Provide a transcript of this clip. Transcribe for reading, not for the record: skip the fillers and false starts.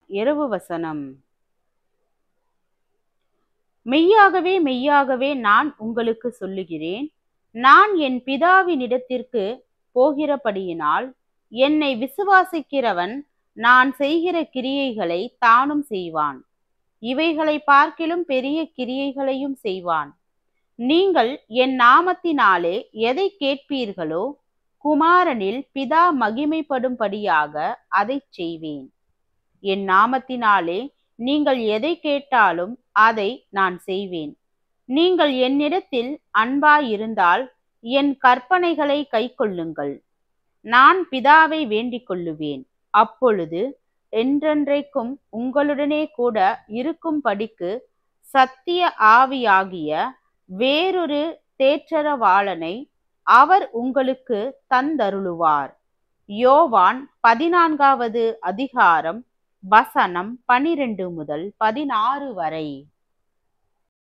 இரவு வசனம். மெய்யாகவே மெய்யாகவே நான் உங்களுக்கு சொல்லுகிறேன், நான் என் பிதாவினிடத்திற்கு போகிறபடியினால் என்னை விசுவாசிக்கிறவன் நான் செய்கிற கிரியைகளை தானும் செய்வான், இவைகளை பார்க்கிலும் பெரிய கிரியைகளையும் செய்வான். நீங்கள் என் நாமத்தினாலே எதை கேட்பீர்களோ குமாரனில் பிதா மகிமைப்படும்படியாக அதை செய்வேன். என் நாமத்தினாலே நீங்கள் எதை கேட்டாலும் அதை நான் செய்வேன். நீங்கள் என்னிடத்தில் அன்பாயிருந்தால் என் கற்பனைகளை கைக்கொள்ளுங்கள். நான் பிதாவை வேண்டிக் கொள்ளுவேன், அப்பொழுது என்றென்றைக்கும் உங்களுடனே கூட இருக்கும்படிக்கு சத்திய ஆவியாகிய வேறொரு தேற்றரவாளனை அவர் உங்களுக்கு தந்தருளுவார். யோவான் 14வது அதிகாரம் வசனம் 12 முதல் 16 வரை.